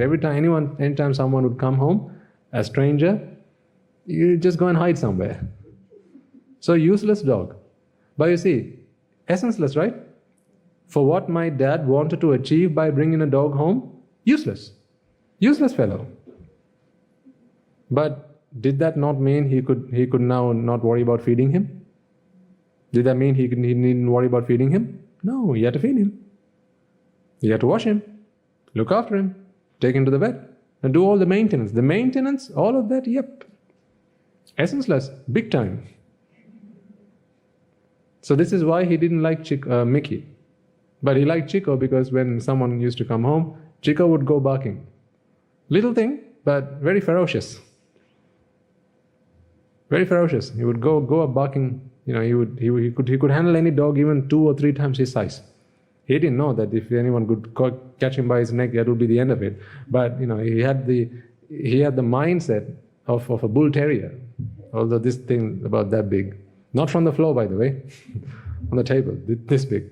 Anytime someone would come home, a stranger, you just go and hide somewhere. So useless dog. But you see, essenceless, right? For what my dad wanted to achieve by bringing a dog home, useless. Useless fellow. But did that not mean he could now not worry about feeding him? Did that mean he needn't worry about feeding him? No, he had to feed him. He had to wash him, look after him, take him to the vet, and do all the maintenance. The maintenance, all of that, yep. Essenceless, big time. So this is why he didn't like Mickey. But he liked Chico because when someone used to come home, Chico would go barking. Little thing, but very ferocious. Very ferocious. He would go up barking. He could handle any dog even 2 or 3 times his size. He didn't know that if anyone could catch him by his neck, that would be the end of it. But he had the mindset of a bull terrier. Although this thing about that big, not from the floor, by the way, on the table, this big.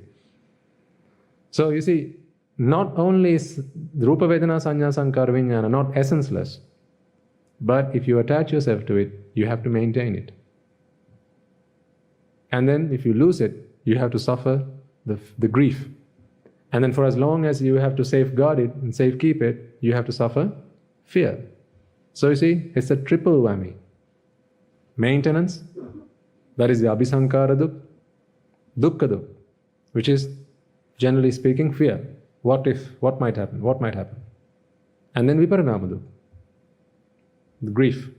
So you see, not only is Rupa Vedana Sanya Sankara Vijnana not essenceless, but if you attach yourself to it, you have to maintain it. And then if you lose it, you have to suffer the grief. And then for as long as you have to safeguard it and safekeep it, you have to suffer fear. So you see, it's a triple whammy. Maintenance, that is the Abhisankara Duk, Dukkha Duk, which is, generally speaking, fear. What might happen? And then Viparinama Duk, the grief.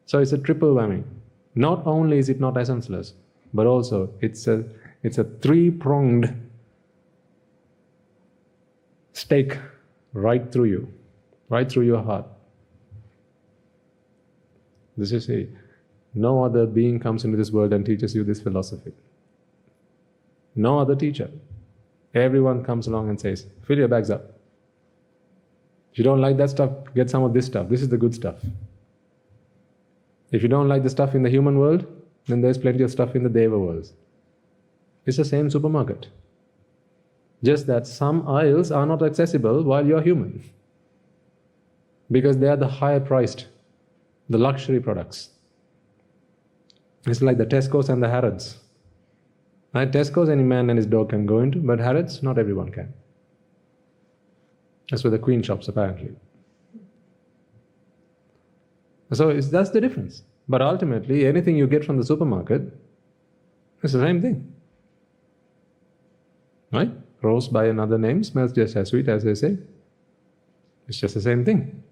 So it's a triple whammy. Not only is it not essenceless, but also it's a 3-pronged stake right through you, right through your heart. This is it. No other being comes into this world and teaches you this philosophy. No other teacher. Everyone comes along and says, fill your bags up. If you don't like that stuff, get some of this stuff. This is the good stuff. If you don't like the stuff in the human world, then there's plenty of stuff in the Deva worlds. It's the same supermarket. Just that some aisles are not accessible while you're human. Because they are the higher priced, the luxury products. It's like the Tesco's and the Harrods. At Tesco's, any man and his dog can go into, but Harrods, not everyone can. That's where the Queen shops, apparently. So that's the difference. But ultimately, anything you get from the supermarket, it's the same thing. Right? Rose by another name smells just as sweet as they say. It's just the same thing.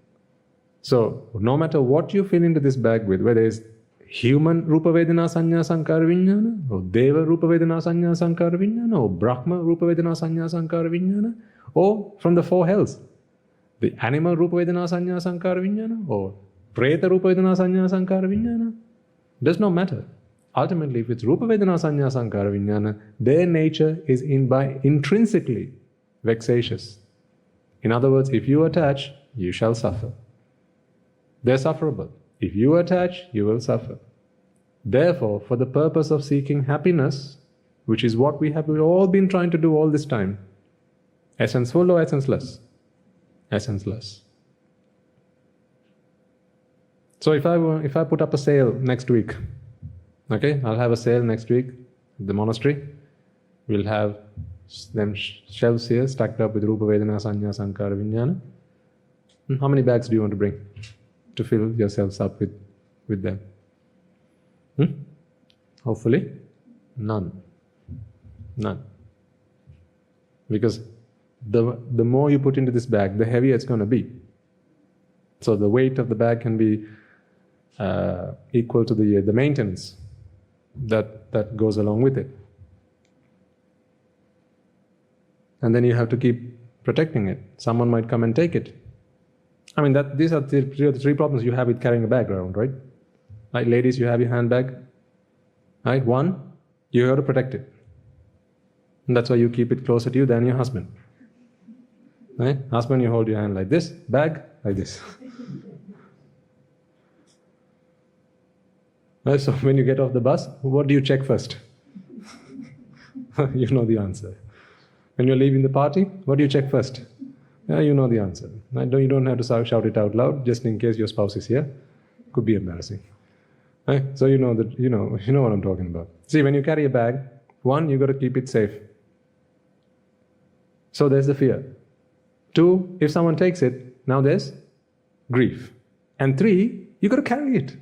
So, no matter what you fill into this bag with, whether it's human Rupa Vedana Sanya Sankara Vijnana, or Deva Rupa Vedana Sanya Sankara Vijnana, or Brahma Rupa Vedana Sanya Sankara Vijnana, or from the 4 hells, the animal Rupa Vedana Sanya Sankara Vijnana, or Preta Rupa Vedana Sanya Sankara Vijnana, does not matter. Ultimately, if it's Rupa Vedana Sanya Sankara Vijnana, their nature is intrinsically vexatious. In other words, if you attach, you shall suffer. They're sufferable. If you attach, you will suffer. Therefore, for the purpose of seeking happiness, which is what we've all been trying to do all this time, essence-full or essence-less? Essence-less. So if I put up a sale next week, okay, I'll have a sale next week at the monastery. We'll have them shelves here stacked up with Rupa Vedana Sanya Sankara Vijnana. How many bags do you want to bring to fill yourselves up with them? Hopefully, none. Because the more you put into this bag, the heavier it's going to be. So the weight of the bag can be equal to the maintenance that goes along with it. And then you have to keep protecting it. Someone might come and take it. I mean, these are the 3 problems you have with carrying a bag around, right? Like ladies, you have your handbag. Right? 1, you have to protect it. And that's why you keep it closer to you than your husband. Right? Husband, you hold your hand like this, bag like this. Right? So when you get off the bus, what do you check first? You know the answer. When you're leaving the party, what do you check first? Yeah, you know the answer. You don't have to shout it out loud, just in case your spouse is here. Could be embarrassing. Right? So you know that you know what I'm talking about. See, when you carry a bag, one, you got to keep it safe. So there's the fear. Two, if someone takes it, now there's grief. And three, you got to carry it.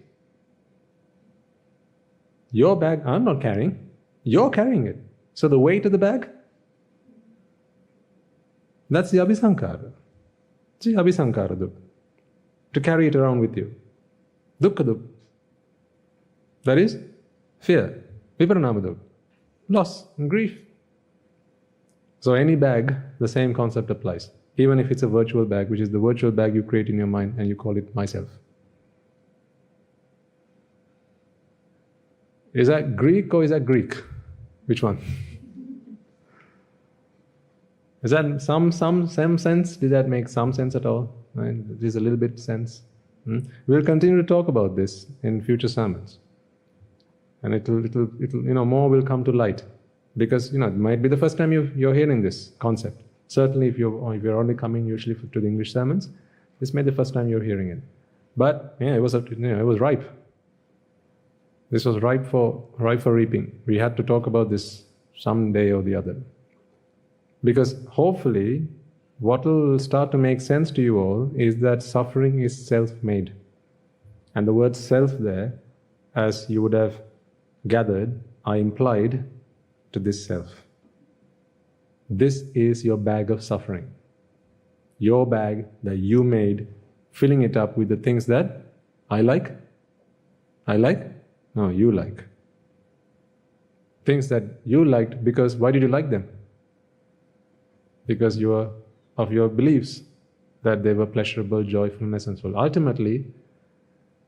Your bag, I'm not carrying. You're carrying it. So the weight of the bag, that's the abhisankara. See, abhisankara dukkha. To carry it around with you. Dukkha dukkha. That is fear. Viparinama dukkha. Loss and grief. So any bag, the same concept applies. Even if it's a virtual bag, which is the virtual bag you create in your mind and you call it myself. Is that Greek or is that Greek? Which one? Is that some sense? Did that make some sense at all? Right? There's a little bit sense. We'll continue to talk about this in future sermons, and it'll more will come to light, because it might be the first time you're hearing this concept. Certainly, if you're only coming usually to the English sermons, this may be the first time you're hearing it. But yeah, it was ripe. This was ripe for reaping. We had to talk about this someday or the other. Because hopefully, what will start to make sense to you all is that suffering is self-made. And the word self there, as you would have gathered, are implied to this self. This is your bag of suffering. Your bag that you made, filling it up with the things that I like? No, you like. Things that you liked because, why did you like them? Because of your beliefs that they were pleasurable, joyful, and essential. Ultimately,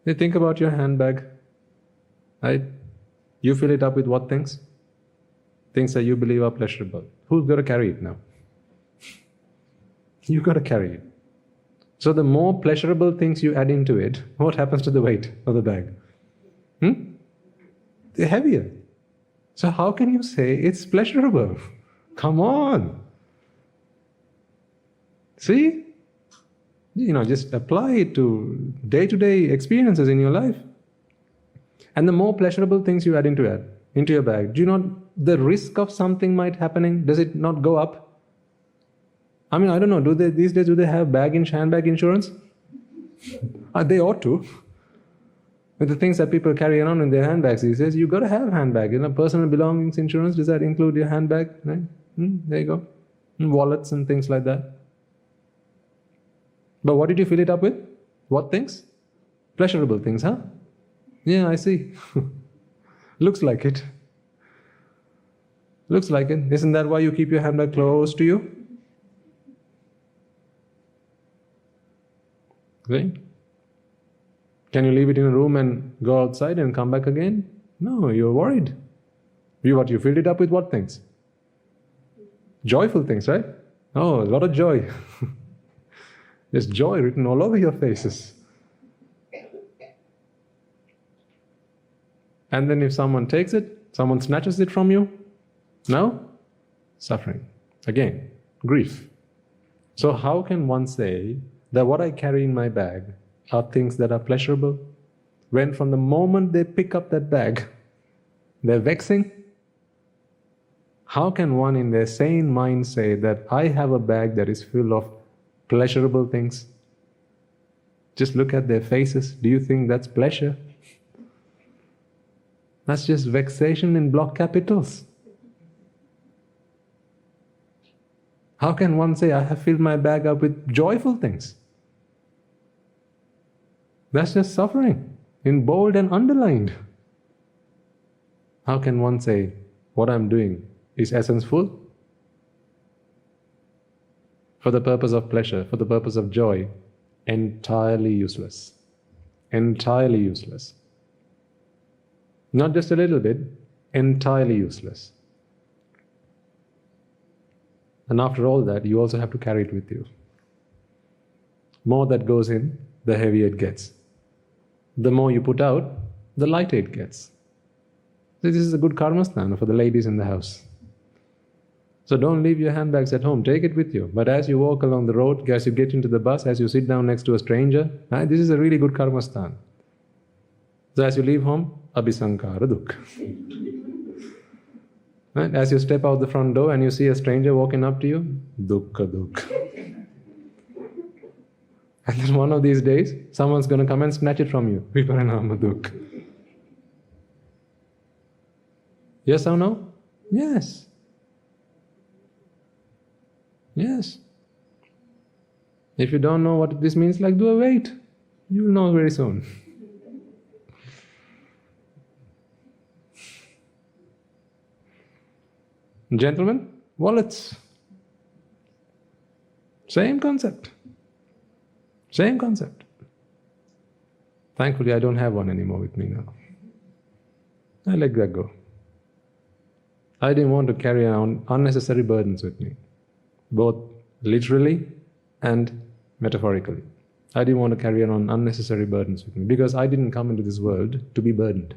you think about your handbag, right? You fill it up with what things? Things that you believe are pleasurable. Who's got to carry it now? You've got to carry it. So the more pleasurable things you add into it, what happens to the weight of the bag? They're heavier. So how can you say it's pleasurable? Come on. See? Just apply it to day-to-day experiences in your life. And the more pleasurable things you add into your bag, the risk of something might happening, does it not go up? I don't know, these days do they have handbag insurance? They ought to. With the things that people carry around in their handbags these days, you've got to have handbag. Personal belongings insurance, does that include your handbag? Right? There you go. Wallets and things like that. But what did you fill it up with? What things? Pleasurable things, huh? Yeah, I see. Looks like it. Looks like it. Isn't that why you keep your handbag close to you? Right? Can you leave it in a room and go outside and come back again? No, you're worried. You filled it up with what things? Joyful things, right? Oh, a lot of joy. There's joy written all over your faces. And then if someone takes it, someone snatches it from you, now, suffering. Again, grief. So how can one say that what I carry in my bag are things that are pleasurable, when from the moment they pick up that bag, they're vexing? How can one in their sane mind say that I have a bag that is full of pleasurable things? Just look at their faces. Do you think that's pleasure? That's just vexation in block capitals. How can one say, I have filled my bag up with joyful things? That's just suffering, in bold and underlined. How can one say, what I'm doing is essence-full? For the purpose of pleasure, for the purpose of joy, entirely useless. Entirely useless. Not just a little bit, entirely useless. And after all that, you also have to carry it with you. More that goes in, the heavier it gets. The more you put out, the lighter it gets. So this is a good karma sthana for the ladies in the house. So don't leave your handbags at home, take it with you. But as you walk along the road, as you get into the bus, as you sit down next to a stranger, this is a really good karmastan. So as you leave home, abhisankara dukkha. Right? As you step out the front door and you see a stranger walking up to you, dukkha dukkha. And then one of these days, someone's going to come and snatch it from you. Viparinama dukkha. Yes or no? Yes. Yes. If you don't know what this means, like, do a wait. You will know very soon. Gentlemen, wallets. Same concept. Same concept. Thankfully, I don't have one anymore with me now. I let that go. I didn't want to carry around unnecessary burdens with me, both literally and metaphorically. I didn't want to carry around unnecessary burdens with me because I didn't come into this world to be burdened.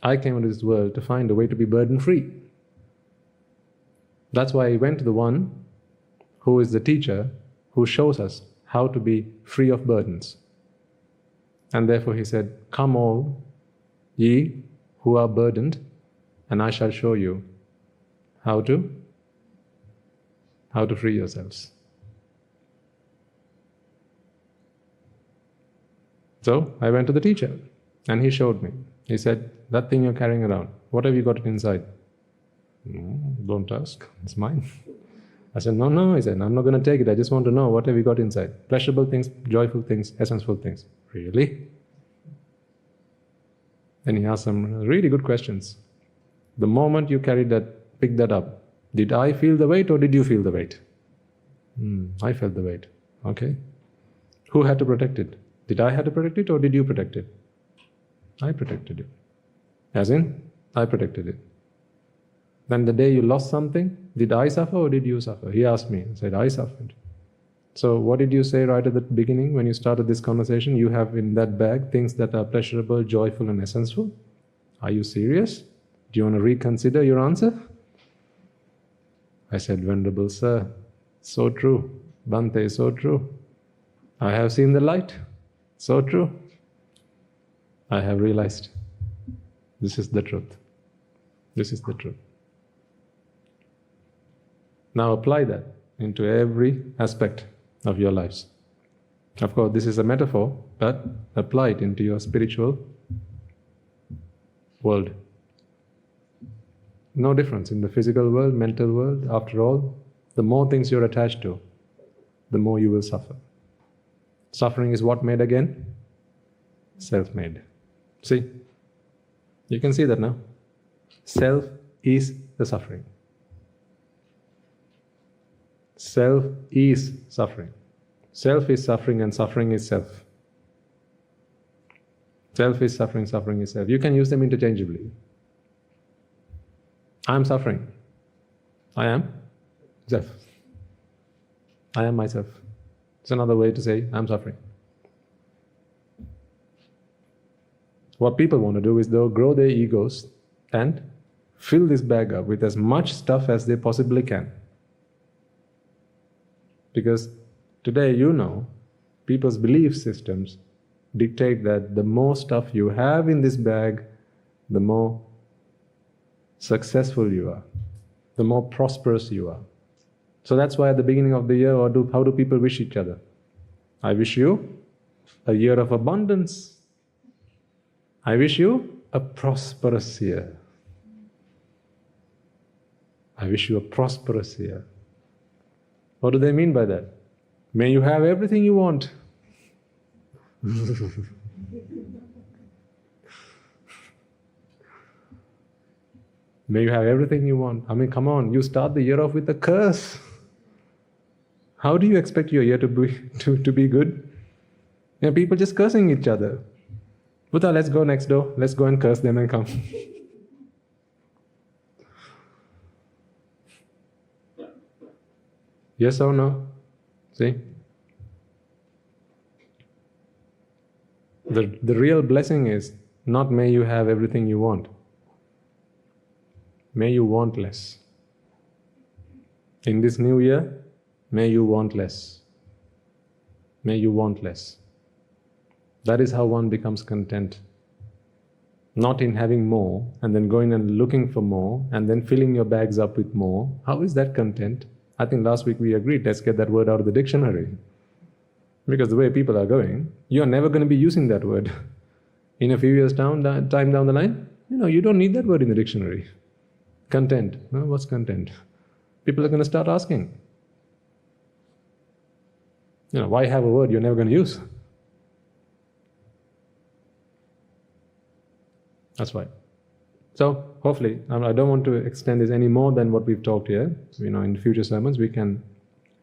I came into this world to find a way to be burden-free. That's why I went to the one who is the teacher who shows us how to be free of burdens. And therefore he said, "Come all ye who are burdened, and I shall show you how to free yourselves." So I went to the teacher and he showed me. He said, "That thing you're carrying around, what have you got inside?" "Don't ask, it's mine." I said, No. He said, "I'm not going to take it. I just want to know, what have you got inside? Pleasurable things, joyful things, essential things." "Really?" Then he asked some really good questions. "The moment you carried that, picked that up, did I feel the weight or did you feel the weight?" "I felt the weight." "Okay. Who had to protect it? Did I have to protect it or did you protect it?" "I protected it." "As in, I protected it." "Then the day you lost something, did I suffer or did you suffer?" He asked me. I said, "I suffered." "So what did you say right at the beginning when you started this conversation? You have in that bag things that are pleasurable, joyful and essential. Are you serious? Do you want to reconsider your answer?" I said, "Venerable Sir, so true. Bhante, so true. I have seen the light. So true. I have realized this is the truth. This is the truth. Now apply that into every aspect of your lives. Of course, this is a metaphor, but apply it into your spiritual world. No difference in the physical world, mental world. After all, the more things you're attached to, the more you will suffer. Suffering is what made again? Self-made. See? You can see that now. Self is the suffering. Self is suffering. Self is suffering and suffering is self. Self is suffering, suffering is self. You can use them interchangeably. I am suffering. I am self. I am myself. It's another way to say I'm suffering. What people want to do is they'll grow their egos and fill this bag up with as much stuff as they possibly can. Because today, people's belief systems dictate that the more stuff you have in this bag, the more successful you are, the more prosperous you are. So that's why at the beginning of the year, how do people wish each other? I wish you a year of abundance. I wish you a prosperous year. I wish you a prosperous year. What do they mean by that? May you have everything you want. May you have everything you want. I mean, come on, you start the year off with a curse. How do you expect your year to be good? People just cursing each other. Buddha, let's go next door. Let's go and curse them and come. Yes or no? See? The real blessing is not may you have everything you want. May you want less. In this new year, may you want less. May you want less. That is how one becomes content. Not in having more and then going and looking for more and then filling your bags up with more. How is that content? I think last week we agreed, let's get that word out of the dictionary. Because the way people are going, you're never going to be using that word. In a few years time down the line, you don't need that word in the dictionary. Content. What's content? People are going to start asking. Why have a word you're never going to use? That's why. So, hopefully, I don't want to extend this any more than what we've talked here. In future sermons, we can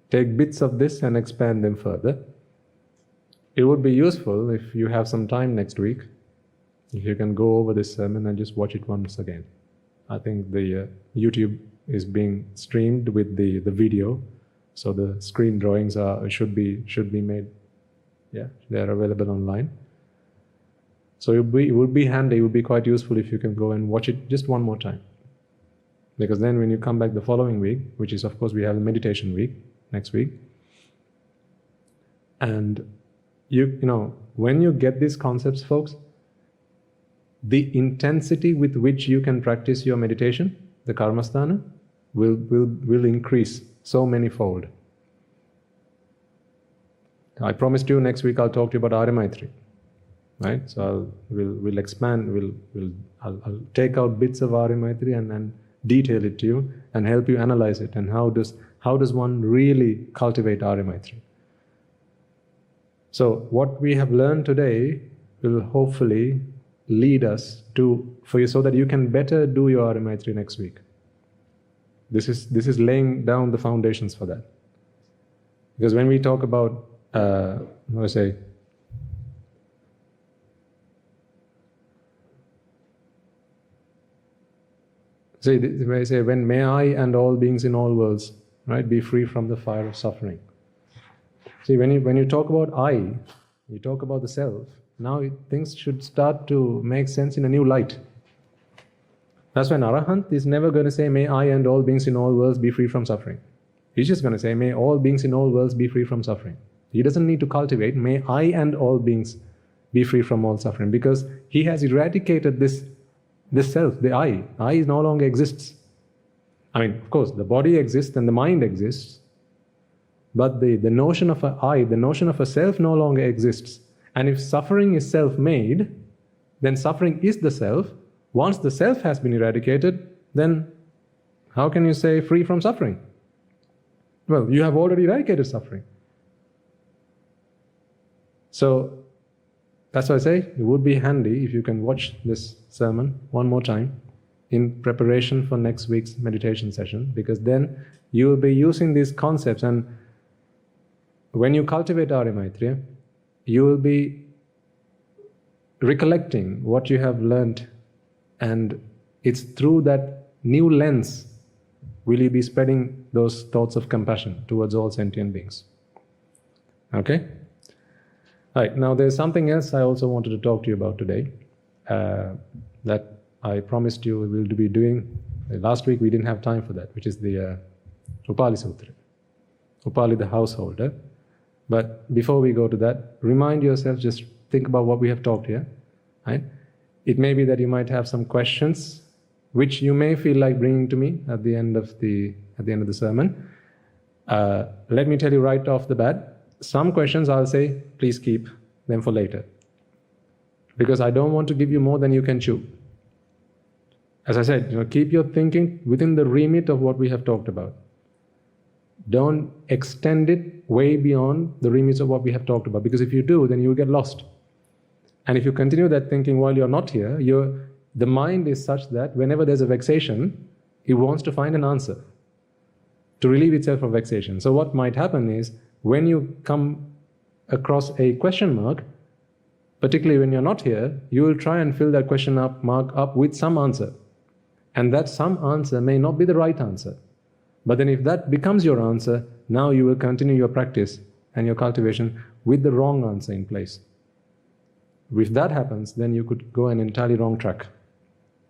take bits of this and expand them further. It would be useful if you have some time next week, if you can go over this sermon and just watch it once again. I think the YouTube is being streamed with the video, so the screen drawings should be made. Yeah, they are available online. So it would be handy, it would be quite useful if you can go and watch it just one more time. Because then when you come back the following week, which is of course we have the meditation week, next week, and when you get these concepts, folks, the intensity with which you can practice your meditation, the karmasthana, will increase so many-fold. I promised you next week I'll talk to you about Arya Maitri. Right, so we'll expand. I'll take out bits of Arya Maitri and detail it to you and help you analyze it. And how does one really cultivate Arya Maitri? So what we have learned today will hopefully lead us for you so that you can better do your Arya Maitri next week. This is laying down the foundations for that. Because when we talk about when may I and all beings in all worlds, right, be free from the fire of suffering. See, when you talk about I, you talk about the self, now things should start to make sense in a new light. That's when Arahant is never going to say, may I and all beings in all worlds be free from suffering. He's just going to say, may all beings in all worlds be free from suffering. He doesn't need to cultivate, may I and all beings be free from all suffering, because he has eradicated this self, the I. I no longer exists. I mean, of course, the body exists and the mind exists, but the notion of a I, the notion of a self no longer exists. And if suffering is self-made, then suffering is the self. Once the self has been eradicated, then how can you say free from suffering? Well, you have already eradicated suffering. So, that's why I say it would be handy if you can watch this sermon one more time in preparation for next week's meditation session, because then you will be using these concepts, and when you cultivate Arya Maitri, you will be recollecting what you have learnt, and it's through that new lens will you be spreading those thoughts of compassion towards all sentient beings. Okay? Right, now there's something else I also wanted to talk to you about today that I promised you we will be doing. Last week we didn't have time for that, which is the Upali Sutra. Upali the householder. But before we go to that, remind yourself, just think about what we have talked here. Right? It may be that you might have some questions which you may feel like bringing to me at the end of the sermon. Let me tell you right off the bat, some questions I'll say, please keep them for later. Because I don't want to give you more than you can chew. As I said, keep your thinking within the remit of what we have talked about. Don't extend it way beyond the remits of what we have talked about, because if you do, then you will get lost. And if you continue that thinking while you're not here, the mind is such that whenever there's a vexation, it wants to find an answer to relieve itself of vexation. So what might happen is, when you come across a question mark, particularly when you're not here, you will try and fill that question mark up with some answer. And that some answer may not be the right answer. But then if that becomes your answer, now you will continue your practice and your cultivation with the wrong answer in place. If that happens, then you could go an entirely wrong track.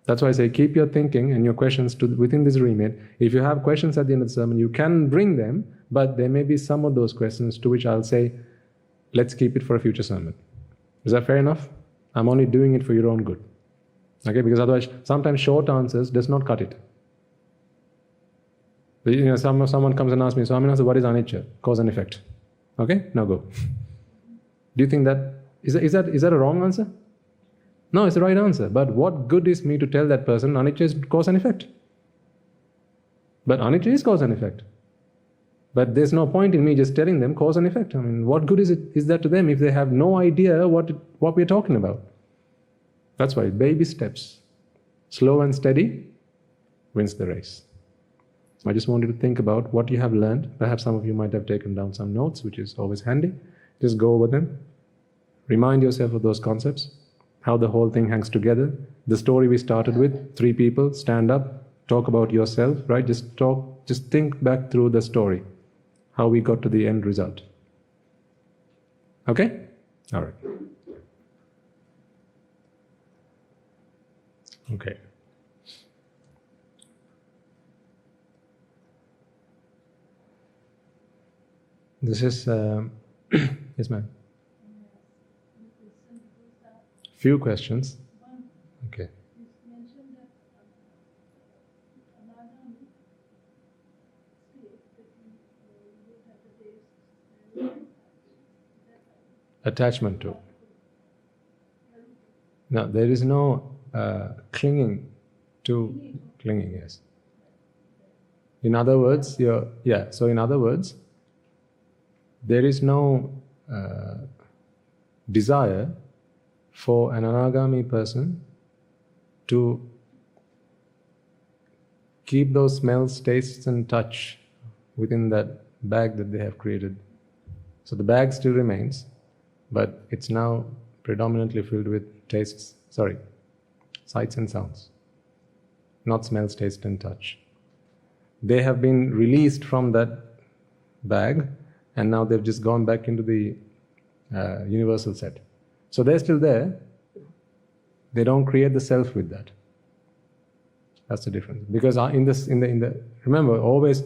That's why I say keep your thinking and your questions within this remit. If you have questions at the end of the sermon, you can bring them, but there may be some of those questions to which I'll say, let's keep it for a future sermon. Is that fair enough? I'm only doing it for your own good. Okay, because otherwise, sometimes short answers does not cut it. Someone comes and asks me, Swaminatha, what is anicca? Cause and effect. Okay, now go. Do you think that is that a wrong answer? No, it's the right answer. But what good is me to tell that person anicca is cause and effect? But anicca is cause and effect. But there's no point in me just telling them cause and effect. I mean, what good is that to them if they have no idea what we're talking about? That's why baby steps, slow and steady, wins the race. I just want you to think about what you have learned. Perhaps some of you might have taken down some notes, which is always handy. Just go over them. Remind yourself of those concepts, how the whole thing hangs together. The story we started with, 3 people, stand up, talk about yourself, right? Just think back through the story, how we got to the end result. Okay? All right. Okay. This is, yes ma'am. Few questions. Okay. Attachment to. No, there is no clinging to clinging, yes. In other words, so in other words, there is no desire for an anagami person to keep those smells, tastes and touch within that bag that they have created. So the bag still remains, but it's now predominantly filled with sights and sounds, not smells, taste and touch. They have been released from that bag and now they've just gone back into the universal set. So they're still there. They don't create the self with that. That's the difference. Because remember, always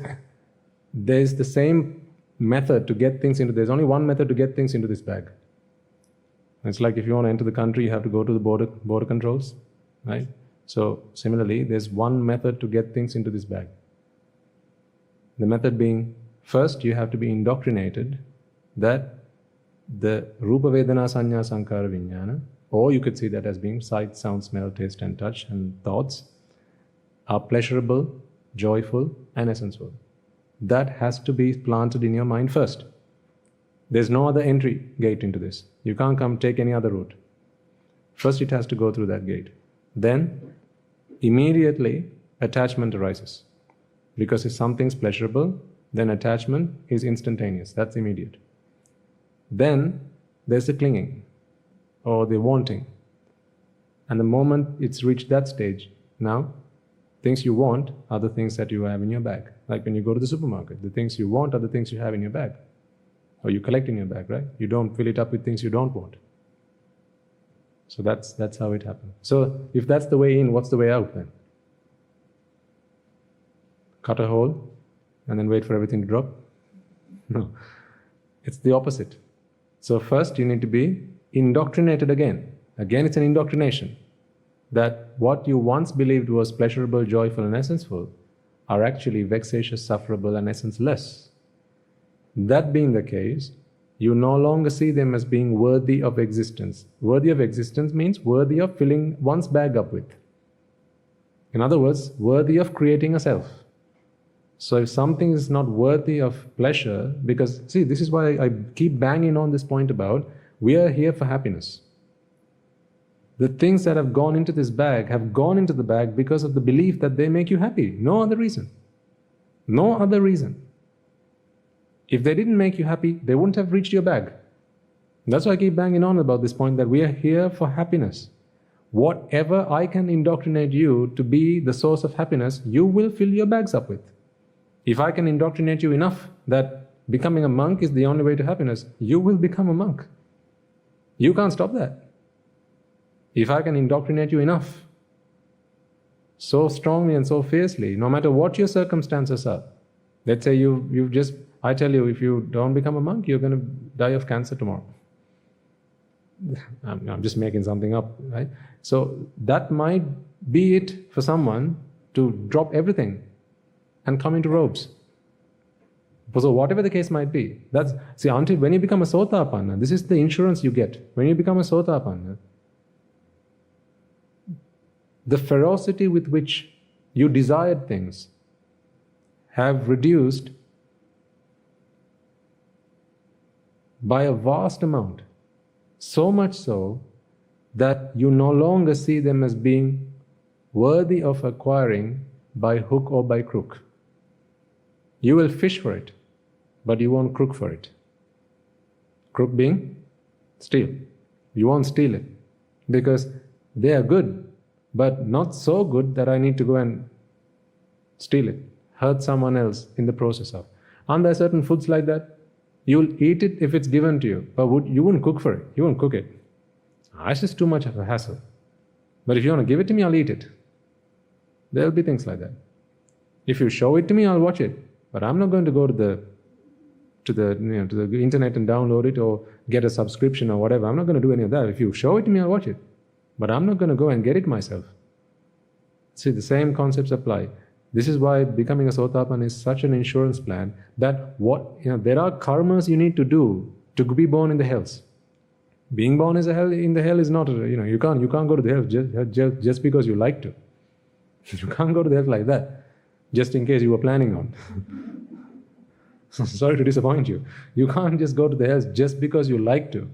there's the same method to get things into. There's only one method to get things into this bag. It's like if you want to enter the country, you have to go to the border controls, right? So similarly, there's one method to get things into this bag. The method being, first you have to be indoctrinated that the Rupa Vedana Sanya Sankara Vijnana, or you could see that as being sight, sound, smell, taste and touch and thoughts, are pleasurable, joyful and essential. That has to be planted in your mind first. There's no other entry gate into this. You can't take any other route. First it has to go through that gate. Then immediately attachment arises. Because if something's pleasurable, then attachment is instantaneous. That's immediate. Then there's the clinging or the wanting. And the moment it's reached that stage, now things you want are the things that you have in your bag. Like when you go to the supermarket, the things you want are the things you have in your bag. Or you collect in your bag, right? You don't fill it up with things you don't want. So that's how it happens. So if that's the way in, what's the way out then? Cut a hole and then wait for everything to drop? No. It's the opposite. So first you need to be indoctrinated again. Again, it's an indoctrination. That what you once believed was pleasurable, joyful and essential are actually vexatious, sufferable and essenceless. That being the case, you no longer see them as being worthy of existence. Worthy of existence means worthy of filling one's bag up with. In other words, worthy of creating a self. So if something is not worthy of pleasure, because see, this is why I keep banging on this point about we are here for happiness. The things that have gone into this bag have gone into the bag because of the belief that they make you happy. No other reason. No other reason. If they didn't make you happy, they wouldn't have reached your bag. That's why I keep banging on about this point that we are here for happiness. Whatever I can indoctrinate you to be the source of happiness, you will fill your bags up with. If I can indoctrinate you enough that becoming a monk is the only way to happiness, you will become a monk. You can't stop that. If I can indoctrinate you enough so strongly and so fiercely, no matter what your circumstances are. Let's say you just, I tell you, if you don't become a monk, you're going to die of cancer tomorrow. I'm just making something up, right? So that might be it for someone to drop everything and come into robes. So whatever the case might be, until when you become a Sotapanna, this is the insurance you get. When you become a Sotapanna, the ferocity with which you desired things have reduced by a vast amount. So much so that you no longer see them as being worthy of acquiring by hook or by crook. You will fish for it, but you won't crook for it. Crook being steal. You won't steal it because they are good, but not so good that I need to go and steal it, hurt someone else in the process of. Aren't there certain foods like that? You'll eat it if it's given to you, but you wouldn't cook for it. You won't cook it. It's just too much of a hassle. But if you want to give it to me, I'll eat it. There'll be things like that. If you show it to me, I'll watch it. But I'm not going to go to the internet and download it or get a subscription or whatever. I'm not going to do any of that. If you show it to me, I'll watch it. But I'm not going to go and get it myself. See, the same concepts apply. This is why becoming a Sotapanna is such an insurance plan that there are karmas you need to do to be born in the hells. Being born in the hell is not, you can't go to the hell just because you like to. You can't go to the hell like that, just in case you were planning on. Sorry to disappoint you. You can't just go to the hell just because you like to.